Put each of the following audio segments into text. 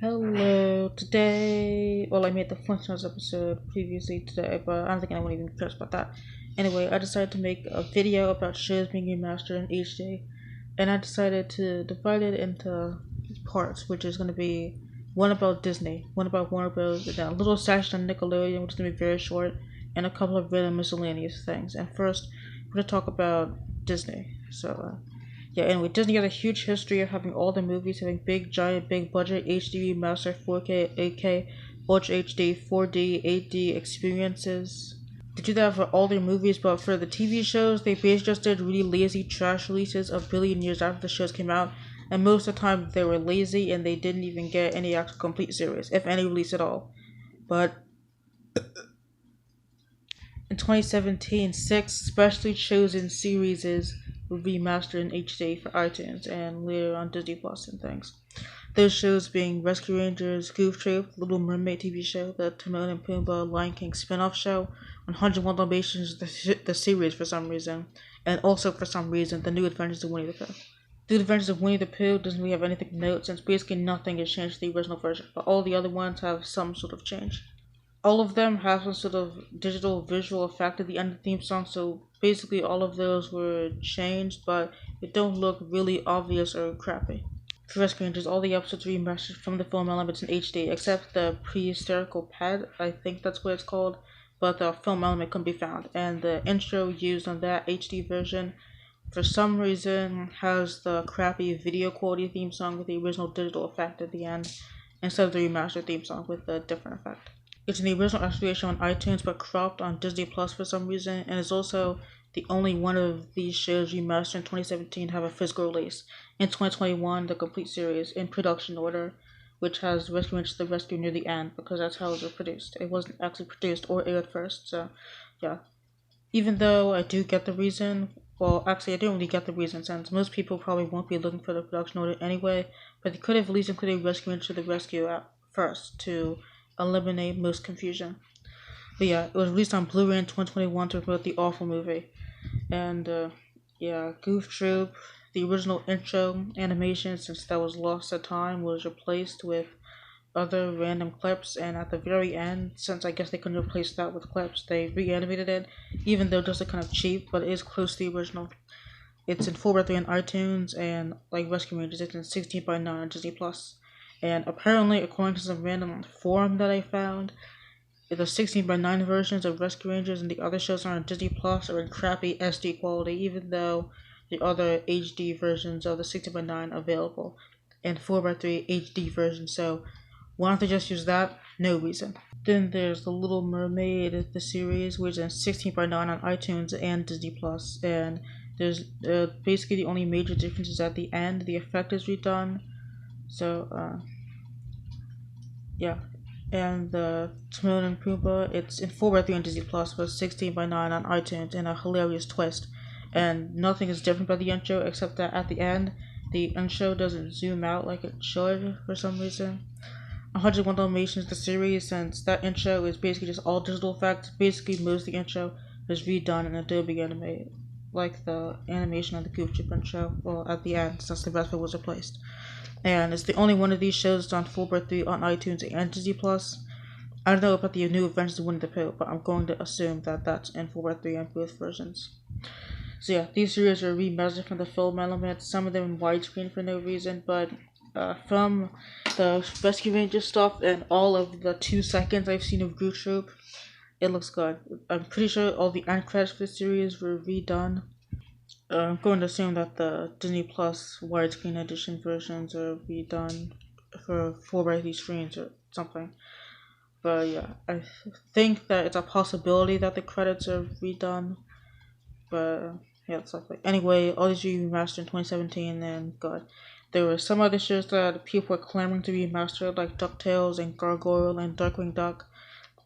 Hello, today, well, I made the Flintstones episode previously today, but I don't think anyone even cares about that. Anyway, I decided to make a video about shows being remastered in HD, and I decided to divide it into parts, which is going to be one about Disney, one about Warner Bros., and then a little section on Nickelodeon, which is going to be very short, and a couple of random miscellaneous things. And first, we're going to talk about Disney. Yeah, anyway, Disney has a huge history of having all the movies having big, giant, big budget HD remaster 4K, 8K, Ultra HD, 4D, 8D experiences. They do that for all their movies, but for the TV shows, they basically just did really lazy trash releases a billion years after the shows came out, and most of the time they were lazy and they didn't even get any actual complete series, if any release at all. But in 2017, six specially chosen series were remastered in HD for iTunes and later on Disney Plus and things. Those shows being Rescue Rangers, Goof Troop, Little Mermaid TV show, the Timon and Pumbaa Lion King spin-off show, 101 Dalmatians, the series for some reason, and also for some reason, The New Adventures of Winnie the Pooh. The Adventures of Winnie the Pooh doesn't really have anything to note since basically nothing has changed to the original version, but all the other ones have some sort of change. All of them have some sort of digital visual effect at the end of the theme song, so basically all of those were changed, but it don't look really obvious or crappy. For Rescue Rangers, all the episodes are remastered from the film elements in HD, except the prehistorical pet, I think that's what it's called, but the film element couldn't be found, and the intro used on that HD version, for some reason, has the crappy video quality theme song with the original digital effect at the end, instead of the remastered theme song with a different effect. It's in the original restoration on iTunes but cropped on Disney Plus for some reason, and is also the only one of these shows remastered in 2017 to have a physical release. In 2021, the complete series in production order, which has Rescue Rangers the Rescue near the end, because that's how it was produced. It wasn't actually produced or aired first, so yeah. Even though I do get the reason, well, actually, I don't really get the reason since most people probably won't be looking for the production order anyway, but they could have at least included Rescue Rangers the Rescue at first to eliminate most confusion. But yeah, it was released on Blu-ray in 2021 to promote the awful movie. And yeah, Goof Troop, the original intro animation, since that was lost at time, was replaced with other random clips. And at the very end, since I guess they couldn't replace that with clips, they reanimated it, even though just kind of cheap, but it is close to the original. It's in 4:3 on iTunes, and like Rescue Rangers, it's in 16:9 on Disney Plus. And apparently, according to some random forum that I found, the 16:9 versions of Rescue Rangers and the other shows on Disney Plus are in crappy SD quality, even though the other HD versions of the 16:9 are available in 4:3 HD version. So why don't they just use that? No reason. Then there's The Little Mermaid, the series, which is in 16:9 on iTunes and Disney Plus, and there's basically the only major difference is at the end. The effect is redone. So, yeah. And the Timon and Pumbaa, it's in 4:3 on Disney Plus, but 16:9 on iTunes, and a hilarious twist. And nothing is different about the intro, except that at the end, the intro doesn't zoom out like it should for some reason. 101 Dalmatians, the series, since that intro is basically just all digital effects, basically most of the intro is redone in Adobe Animate, like the animation of the Goof Troop intro, well, at the end, since the rest of it was replaced. And it's the only one of these shows that's on 4:3 on iTunes and Disney Plus. I don't know about the New Adventures of Winnie the Pooh, but I'm going to assume that that's in 4:3 on both versions. So yeah, these series are remastered from the film elements, some of them in widescreen for no reason, but from the Rescue Rangers stuff and all of the 2 seconds I've seen of Goof Troop, it looks good. I'm pretty sure all the end credits for the series were redone. I'm going to assume that the Disney Plus widescreen edition versions are redone for 4:3 screens or something. But yeah, I think that it's a possibility that the credits are redone. But yeah, it's likely. Anyway, all these were remastered in 2017, and God, there were some other shows that people were clamoring to be remastered, like Ducktales and Gargoyle and Darkwing Duck.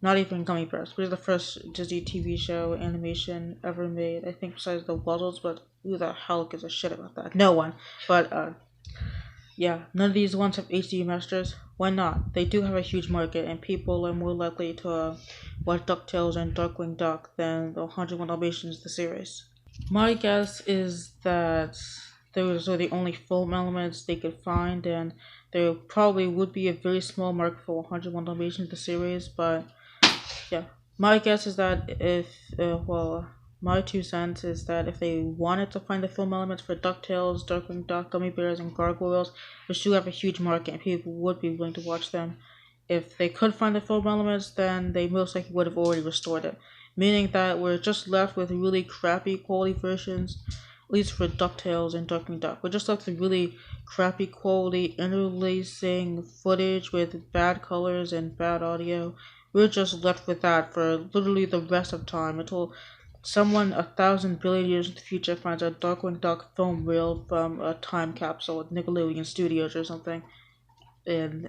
Not even Gummy Bears, which is the first Disney TV show animation ever made, I think, besides the Wuzzles, but who the hell gives a shit about that? No one. But, yeah, none of these ones have HD masters. Why not? They do have a huge market, and people are more likely to watch DuckTales and Darkwing Duck than the 101 Dalmatians, the series. My guess is that those are the only film elements they could find, and there probably would be a very small market for 101 Dalmatians the series, but yeah. My guess is that if, my 2 cents is that if they wanted to find the film elements for DuckTales, Darkwing Duck, Gummy Bears, and Gargoyles, which do have a huge market and people would be willing to watch them, if they could find the film elements, then they most likely would have already restored it. Meaning that we're just left with really crappy quality versions, at least for DuckTales and Darkwing Duck. We're just left with really crappy quality interlacing footage with bad colors and bad audio. We're just left with that for literally the rest of time until someone 1,000 billion years in the future finds a Darkwing Duck film reel from a time capsule at Nickelodeon Studios or something. And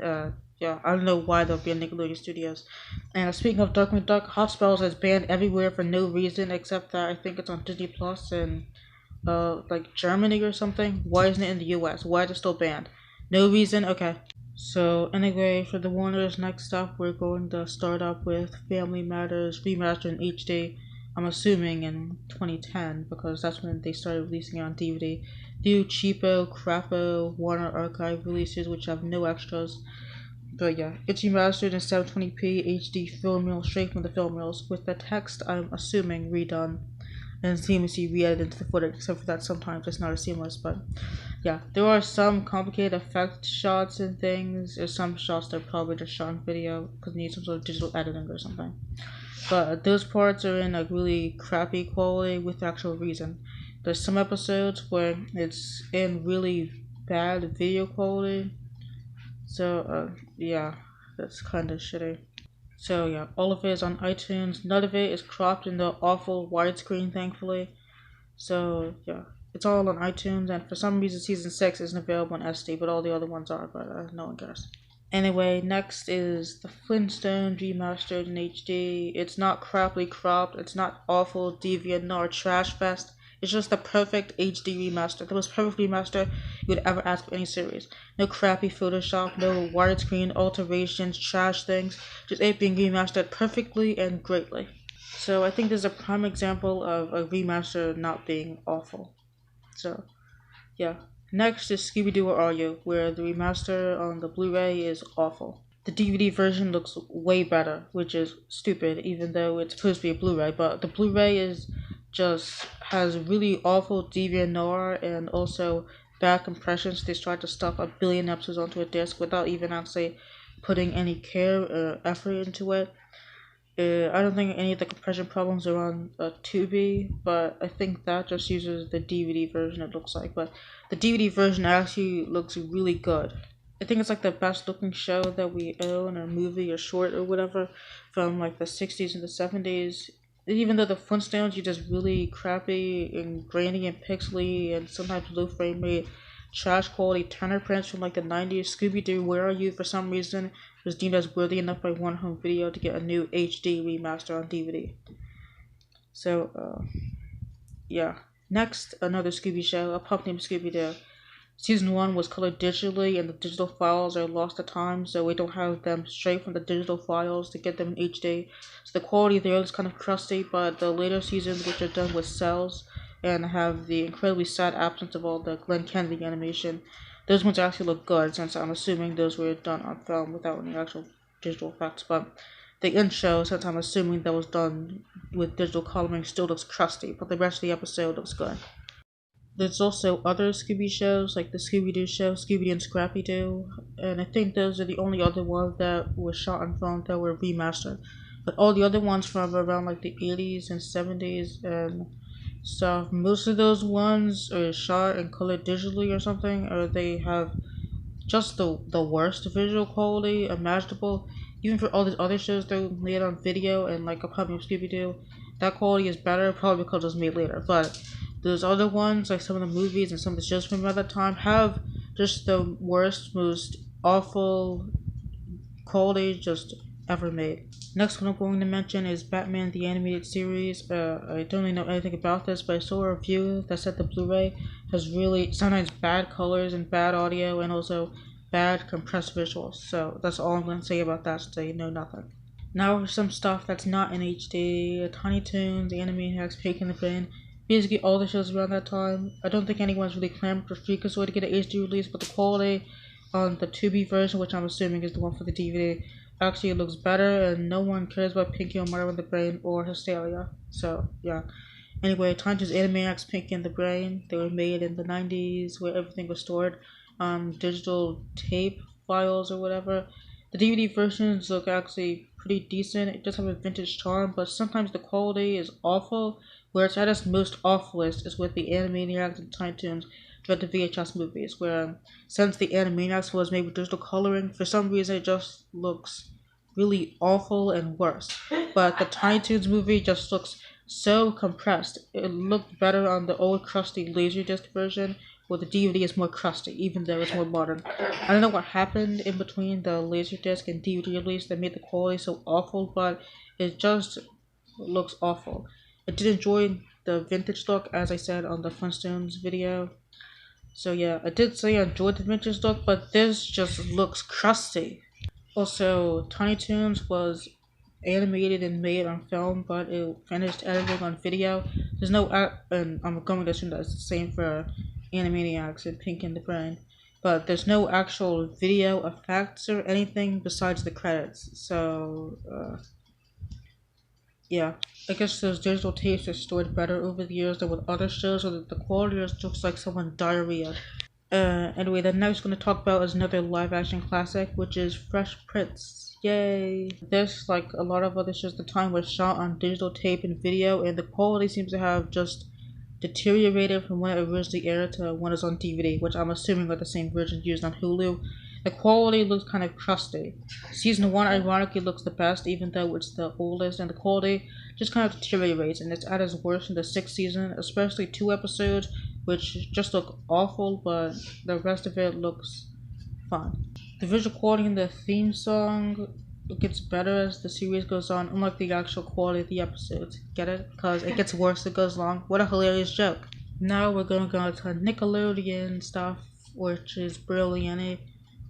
yeah, I don't know why there'll be a Nickelodeon Studios. And speaking of Darkwing Duck, Hot Spells is banned everywhere for no reason except that I think it's on Disney Plus and like Germany or something. Why isn't it in the US? Why is it still banned? No reason? Okay. So anyway, for the Warners, next up we're going to start up with Family Matters Remastered in HD. I'm assuming in 2010 because that's when they started releasing it on DVD. Do cheapo, crapo Warner Archive releases which have no extras. But yeah, it's remastered in 720p HD film reel straight from the film reels with the text I'm assuming redone and seamlessly re-edited into the footage, except for that sometimes it's not as seamless, but yeah, there are some complicated effect shots and things. There's some shots that are probably just shot in video because they need some sort of digital editing or something. But those parts are in a really crappy quality with actual reason. There's some episodes where it's in really bad video quality. So yeah, that's kind of shitty. So yeah, all of it is on iTunes. None of it is cropped in the awful widescreen, thankfully. So yeah, it's all on iTunes, and for some reason season 6 isn't available on SD, but all the other ones are, but no one cares. Anyway, next is the Flintstones remastered in HD. It's not crappily cropped, it's not awful, deviant, nor trash fest. It's just the perfect HD remaster, the most perfect remaster you would ever ask for any series. No crappy Photoshop, no widescreen alterations, trash things, just it being remastered perfectly and greatly. So I think this is a prime example of a remaster not being awful. So yeah. Next is Scooby-Doo Where Are You, where the remaster on the Blu-ray is awful. The DVD version looks way better, which is stupid, even though it's supposed to be a Blu-ray, but the Blu-ray is just has really awful DVR and also bad compressions. They tried to stuff 1 billion episodes onto a disc without even actually putting any care or effort into it. I don't think any of the compression problems are on Tubi, but I think that just uses the DVD version, it looks like. But the DVD version actually looks really good. I think it's like the best looking show that we own, or movie, or short, or whatever, from like the 60s and the 70s. Even though the Flintstones are just really crappy and grainy and pixely and sometimes low frame rate, trash quality Turner prints from like the 90s, Scooby-Doo Where Are You for some reason was deemed as worthy enough by One Home Video to get a new HD remaster on DVD. So, yeah. Next, another Scooby show, A Pup Named Scooby-Doo. Season 1 was colored digitally and the digital files are lost at times, so we don't have them straight from the digital files to get them in HD. So the quality there is kind of crusty, but the later seasons, which are done with cells and have the incredibly sad absence of all the Glenn Kennedy animation, those ones actually look good, since I'm assuming those were done on film without any actual digital effects. But the intro, since I'm assuming that was done with digital coloring, still looks crusty, but the rest of the episode looks good. There's also other Scooby shows, like the Scooby-Doo show, Scooby and Scrappy-Doo, and I think those are the only other ones that were shot on film that were remastered. But all the other ones from around like the 80s and 70s and stuff, most of those ones are shot and colored digitally or something, or they have just the worst visual quality imaginable. Even for all these other shows that were made on video and like a Puppy Scooby-Doo, that quality is better, probably because it was made later, but those other ones, like some of the movies and some of the shows from around that time, have just the worst, most awful quality just ever made. Next one I'm going to mention is Batman the Animated Series. I don't really know anything about this, but I saw a review that said the Blu-ray has really sometimes bad colors and bad audio and also bad compressed visuals. So that's all I'm going to say about that, so you know nothing. Now for some stuff that's not in HD, Tiny Toons, Animaniacs, Pig in the Brain, basically all the shows around that time. I don't think anyone's really clamored for Freakazoid to get an HD release, but the quality on the Tubi version, which I'm assuming is the one for the DVD, actually it looks better, and no one cares about Pinky or Murder in the Brain or Hysteria. So yeah. Anyway, Tiny Toons Animaniacs, Pinky and the Brain. They were made in the 90s, where everything was stored on digital tape files or whatever. The DVD versions look actually pretty decent. It does have a vintage charm, but sometimes the quality is awful. Where it's at its most awfulest is with the Animaniacs and Tiny Toons direct to VHS movies, where since the Animaniacs was made with digital coloring, for some reason it just looks really awful and worse. But the Tiny Toons movie just looks so compressed. It looked better on the old crusty Laserdisc version, where the DVD is more crusty, even though it's more modern. I don't know what happened in between the Laserdisc and DVD release that made the quality so awful, but it just looks awful. I did enjoy the vintage look, as I said on the Flintstones video. So yeah, I did say I enjoyed the vintage look, but this just looks crusty. Also, Tiny Toons was animated and made on film, but it finished editing on video. There's no, and I'm going to assume that it's the same for Animaniacs and Pink and the Brain, but there's no actual video effects or anything besides the credits. So, yeah. I guess those digital tapes are stored better over the years than with other shows, so that the quality just looks like someone diarrhea. Anyway, the next we're going to talk about is another live-action classic, which is Fresh Prince. Yay! This, like a lot of other shows at the time, was shot on digital tape and video, and the quality seems to have just deteriorated from when it originally aired to when it's on DVD, which I'm assuming are the same versions used on Hulu. The quality looks kind of crusty. Season 1 ironically looks the best, even though it's the oldest, and the quality just kind of deteriorates, and it's at its worst in the 6th season, especially 2 episodes, which just look awful, but the rest of it looks fine. The visual quality in the theme song gets better as the series goes on, unlike the actual quality of the episodes. Get it? Because it gets worse as it goes along. What a hilarious joke. Now we're going to go to Nickelodeon stuff, which is barely any.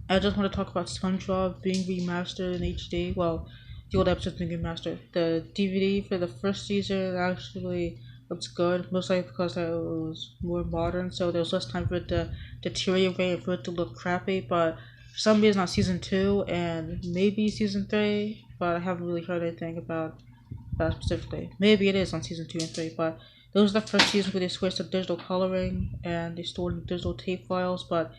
I just want to talk about Spongebob being remastered in HD. Well, the old episodes being remastered. The DVD for the first season actually looks good, mostly because it was more modern, so there was less time for it to deteriorate and for it to look crappy. But for some reason on season 2 and maybe season 3, but I haven't really heard anything about that specifically. Maybe it is on season 2 and 3, but those are the first seasons where they switched to digital coloring and they stored in digital tape files, but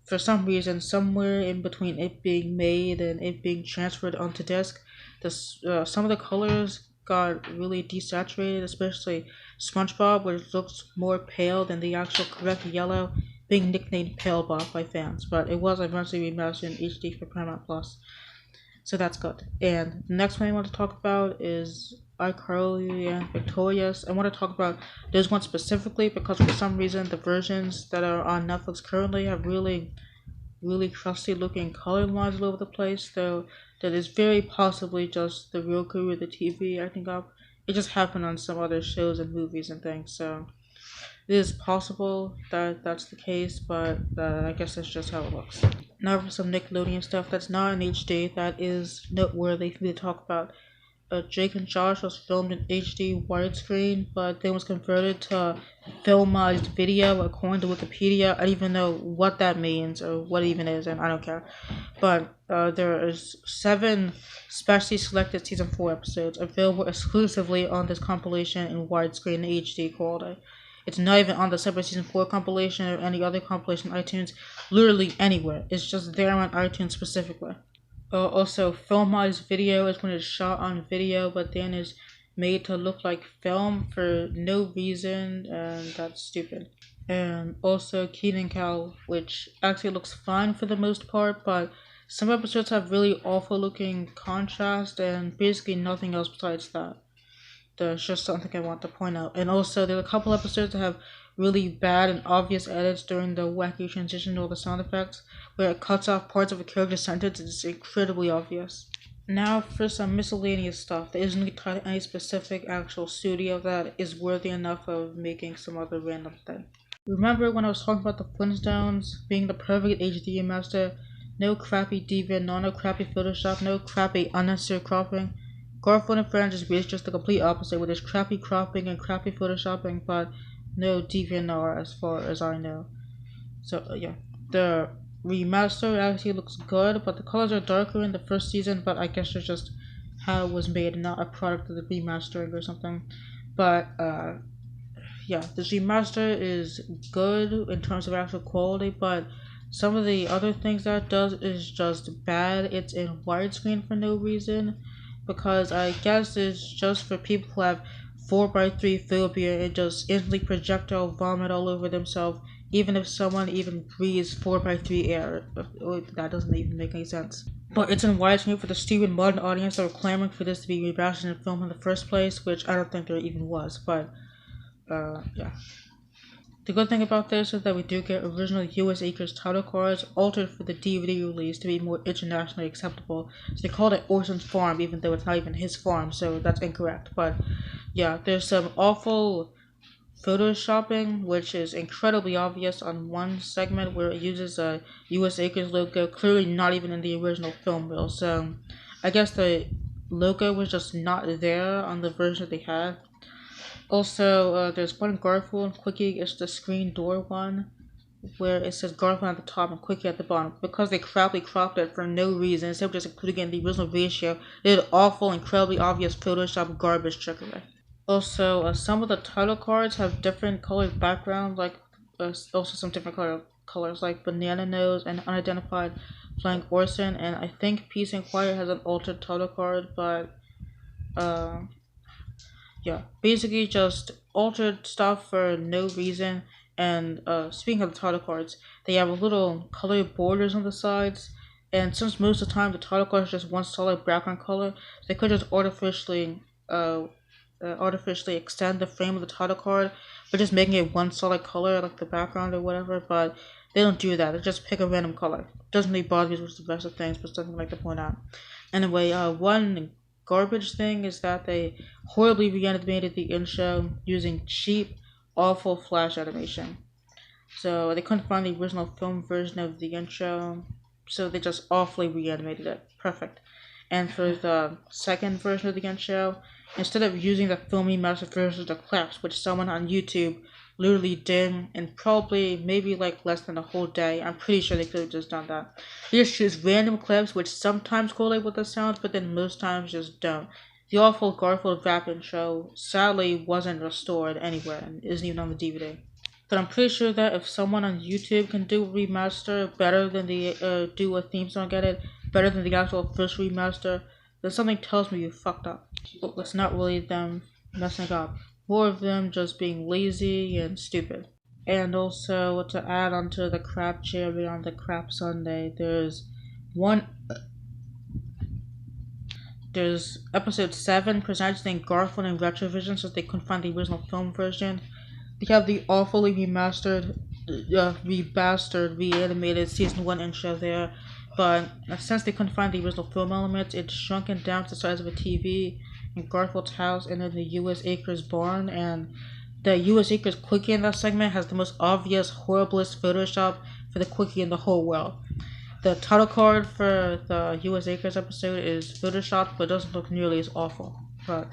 for some reason, somewhere in between it being made and it being transferred onto disc, some of the colors got really desaturated, especially SpongeBob, which looks more pale than the actual correct yellow, being nicknamed Pale Bob by fans. But it was eventually remastered in HD for Paramount Plus, so that's good. And the next one I want to talk about is Icarly and Victorious. I want to talk about those ones specifically because for some reason the versions that are on Netflix currently have really crusty looking color lines all over the place, though that is very possibly just the Roku or the TV acting up. It just happened on some other shows and movies and things, so it is possible that that's the case, but I guess that's just how it looks. Now for some Nickelodeon stuff that's not in HD that is noteworthy for me to talk about. Jake and Josh was filmed in HD widescreen, but then was converted to filmized video according to Wikipedia. I don't even know what that means or what it even is, and I don't care. But there is 7 specially selected season 4 episodes available exclusively on this compilation in widescreen HD quality. It's not even on the separate season 4 compilation or any other compilation on iTunes, literally anywhere. It's just there on iTunes specifically. Also, filmized video is when it's shot on video, but then is made to look like film for no reason, and that's stupid. And also Kenan, which actually looks fine for the most part, but some episodes have really awful looking contrast and basically nothing else besides that. There's just something I want to point out. And also, there are a couple episodes that have really bad and obvious edits during the wacky transition or the sound effects, where it cuts off parts of a character's sentence. It's incredibly obvious. Now for some miscellaneous stuff that isn't tied to any specific actual studio that is worthy enough of making some other random thing. Remember when I was talking about the Flintstones being the perfect HD remaster? No crappy DeviantArt, no crappy Photoshop, no crappy unnecessary cropping. Garfield and Friends is just the complete opposite, where there's crappy cropping and crappy photoshopping, but no DeviantArt as far as I know. So yeah, the remaster actually looks good, but the colors are darker in the first season, but I guess it's just how it was made, not a product of the remastering or something. But yeah, this remaster is good in terms of actual quality, but some of the other things that it does is just bad. It's in widescreen for no reason, because I guess it's just for people who have 4:3 phobia and just instantly projectile vomit all over themselves, even if someone even breathes 4:3 air. That doesn't even make any sense. But it's in widescreen for the stupid modern audience that were clamoring for this to be remastered in film in the first place, which I don't think there even was, but yeah. The good thing about this is that we do get original US Acres title cards altered for the DVD release to be more internationally acceptable. So they called it Orson's Farm even though it's not even his farm, so that's incorrect. But yeah, there's some awful photoshopping which is incredibly obvious on one segment where it uses a US Acres logo clearly not even in the original film reel. So I guess the logo was just not there on the version they had. Also, there's one Garfield and Quickie. It's the screen door one, where it says Garfield at the top and Quickie at the bottom. Because they crappily cropped it for no reason, instead of just including it in the original ratio, they did awful, incredibly obvious Photoshop garbage trickery. Also, some of the title cards have different colored backgrounds, like also some different colors, like Banana Nose and Unidentified Flying Orson. And I think Peace and Quiet has an altered title card, but uh, yeah, basically just altered stuff for no reason. And speaking of the title cards, they have a little colored borders on the sides. And since most of the time the title card is just one solid background color, they could just artificially extend the frame of the title card by just making it one solid color, like the background or whatever. But they don't do that. They just pick a random color. Doesn't really bother me with the rest of things, but something I'd like to point out. Anyway, one garbage thing is that they horribly reanimated the intro using cheap, awful flash animation. So they couldn't find the original film version of the intro, so they just awfully reanimated it. Perfect. And for the second version of the intro, instead of using the filmy master versions of clips, which someone on YouTube literally did in probably maybe like less than a whole day, I'm pretty sure they could have just done that. They just choose random clips which sometimes correlate with the sounds, but then most times just don't. The awful Garfield rap intro sadly wasn't restored anywhere and isn't even on the DVD. But I'm pretty sure that if someone on YouTube can do a remaster better than the do a theme song edit, better than the actual first remaster, then something tells me you fucked up. But it's not really them messing up. More of them just being lazy and stupid. And also to add onto the crap cherry on the crap sundae, one there's episode 7 presenting Garfield in Retrovision so they couldn't find the original film version. They have the awfully reanimated season 1 intro there, but since they couldn't find the original film elements, it's shrunken down to the size of a TV in Garfield's house and in the U.S. Acres barn, and the U.S. Acres Quickie in that segment has the most obvious, horriblest Photoshop for the Quickie in the whole world. The title card for the U.S. Acres episode is photoshopped, but doesn't look nearly as awful. But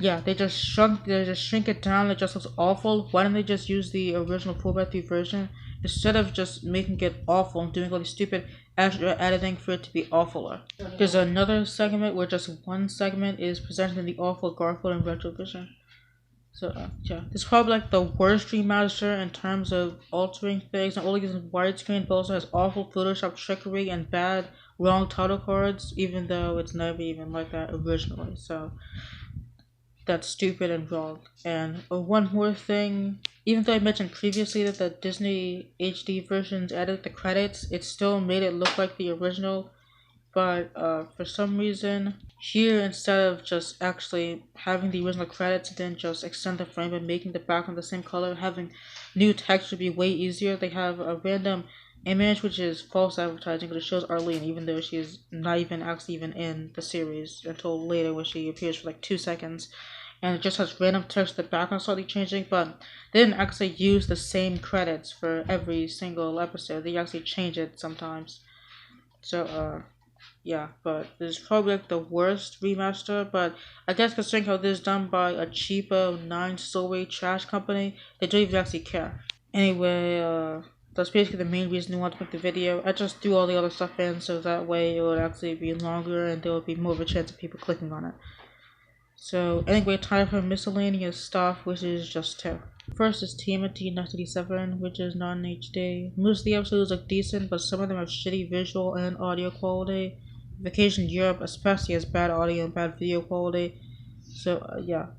yeah, they just shrink it down. It just looks awful. Why don't they just use the original 4:3 version instead of just making it awful and doing all these stupid extra editing for it to be awfuler? There's another segment where just one segment is presented in the awful Garfield and Retrovision. So yeah, this is probably like the worst remaster in terms of altering things. Not only using widescreen, but also has awful Photoshop trickery and bad wrong title cards, even though it's never even like that originally. So that's stupid and wrong. And one more thing, even though I mentioned previously that the Disney HD versions added the credits, it still made it look like the original. But for some reason, here instead of just actually having the original credits and then just extend the frame and making the background the same color, having new text would be way easier. They have a random image which is false advertising because it shows Arlene even though she's not even actually even in the series until later when she appears for like 2 seconds, and it just has random text the background slightly changing, but they didn't actually use the same credits for every single episode. They actually change it sometimes. So yeah, but this is probably like the worst remaster, but I guess considering how this is done by a cheapo 9-story trash company, they don't even actually care. Anyway, That's basically the main reason I want to make the video. I just threw all the other stuff in so that way it would actually be longer and there would be more of a chance of people clicking on it. So anyway, time for miscellaneous stuff, which is just two. First is TMNT 1987, which is not in HD. Most of the episodes look decent, but some of them have shitty visual and audio quality. Vacation Europe especially has bad audio and bad video quality. So yeah.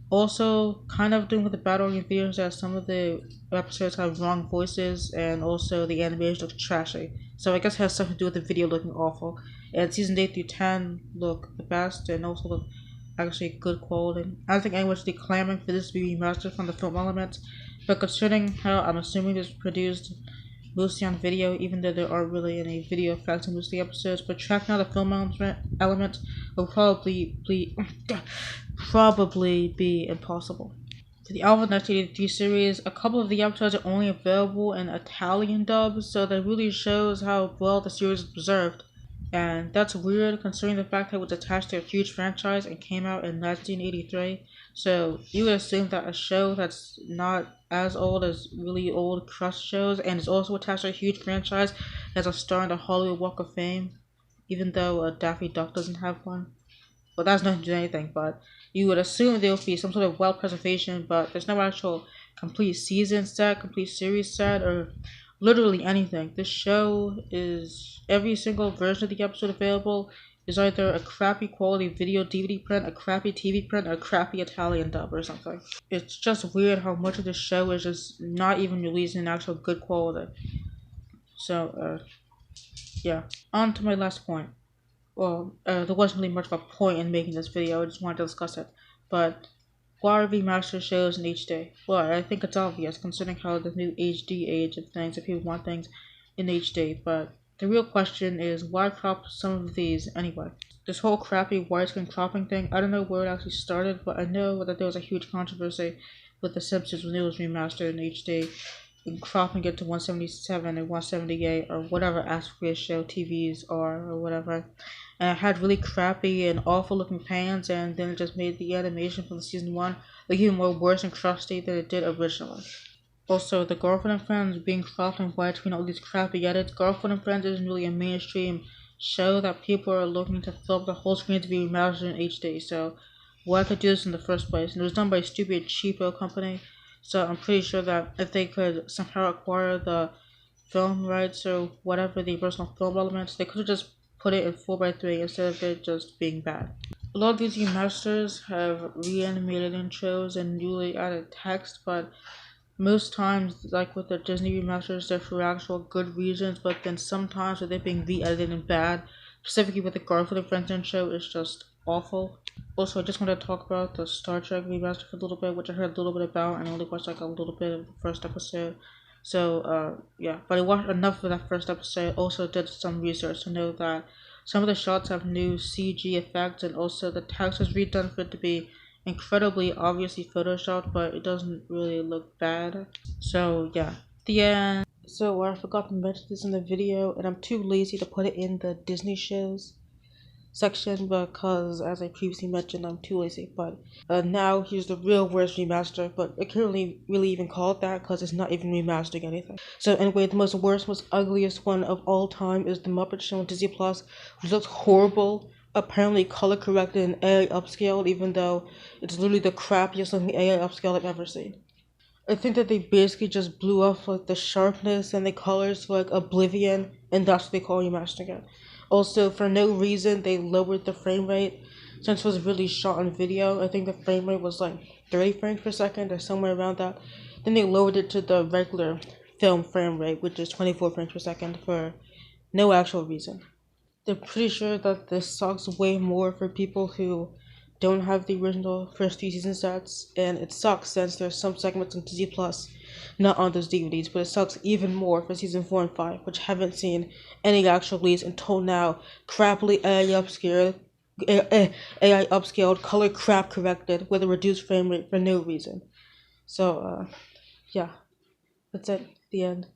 Also, kind of doing with the bad audio videos that some of the episodes have wrong voices and also the animation looks trashy. So I guess it has something to do with the video looking awful. And season 8 through 10 look the best and also look actually good quality. I don't think anyone's really clamoring for this to be remastered from the film elements, but considering how I'm assuming this was produced mostly on video, even though there aren't really any video effects in most of the episodes, but tracking out the film elements will probably be impossible. For the Alvin 1983 series, a couple of the episodes are only available in Italian dub, so that really shows how well the series is preserved. And that's weird considering the fact that it was attached to a huge franchise and came out in 1983. So you would assume that a show that's not as old as really old crust shows and is also attached to a huge franchise has a star in the Hollywood Walk of Fame, even though Daffy Duck doesn't have one. Well, that's nothing to do with anything, but you would assume there would be some sort of well preservation, but there's no actual complete season set, complete series set, or literally anything. This show is every single version of the episode available is either a crappy quality video DVD print, a crappy TV print, or a crappy Italian dub or something. It's just weird how much of the show is just not even released in actual good quality. So, yeah. On to my last point. Well, there wasn't really much of a point in making this video, I just wanted to discuss it. But why are Remaster Shows in HD? Well, I think it's obvious considering how the new HD age of things, if people want things in HD, but the real question is why crop some of these anyway? This whole crappy widescreen cropping thing, I don't know where it actually started, but I know that there was a huge controversy with The Simpsons when it was remastered in HD, and cropping it to 177 and 178 or whatever aspect ratio TVs are or whatever. And it had really crappy and awful looking pans, and then it just made the animation from the season 1 look even more worse and crusty than it did originally. Also, the Garfield and Friends being cropped in widescreen, all these crappy edits. Garfield and Friends isn't really a mainstream show that people are looking to fill up the whole screen to be remastered in HD, so why could do this in the first place? And it was done by a stupid cheapo company, so I'm pretty sure that if they could somehow acquire the film rights or whatever, the original film elements, they could have just put it in 4:3 instead of it just being bad. A lot of these remasters have reanimated intros and newly added text, but most times, like with the Disney remasters, they're for actual good reasons, but then sometimes with it being re-edited and bad, specifically with the Garfield and Friends intro, it's just awful. Also, I just want to talk about the Star Trek remaster for a little bit, which I heard a little bit about, and I only watched like a little bit of the first episode. So, yeah, but I watched enough of that first episode. Also did some research to know that some of the shots have new CG effects, and also the text was redone for it to be incredibly obviously photoshopped, but it doesn't really look bad. So, yeah, the end. So, I forgot to mention this in the video, and I'm too lazy to put it in the Disney shows section because, as I previously mentioned, I'm too lazy. But now here's the real worst remaster, but I can't really even call it that because it's not even remastering anything. So anyway, the most ugliest one of all time is the Muppet Show on Disney Plus, which looks horrible. Apparently color corrected and AI upscaled, even though it's literally the crappiest looking AI upscale I've ever seen. I think that they basically just blew off like the sharpness and the colors for like Oblivion, and that's what they call remastering it. Also, for no reason, they lowered the frame rate since it was really shot on video. I think the frame rate was like 30 frames per second or somewhere around that. Then they lowered it to the regular film frame rate, which is 24 frames per second, for no actual reason. They're pretty sure that this sucks way more for people who don't have the original first 3 season sets, and it sucks since there's some segments on Disney Plus not on those DVDs, but it sucks even more for season 4 and 5, which haven't seen any actual release until now. Crappily AI upscaled, color crap corrected with a reduced frame rate for no reason. So, yeah, that's it. The end.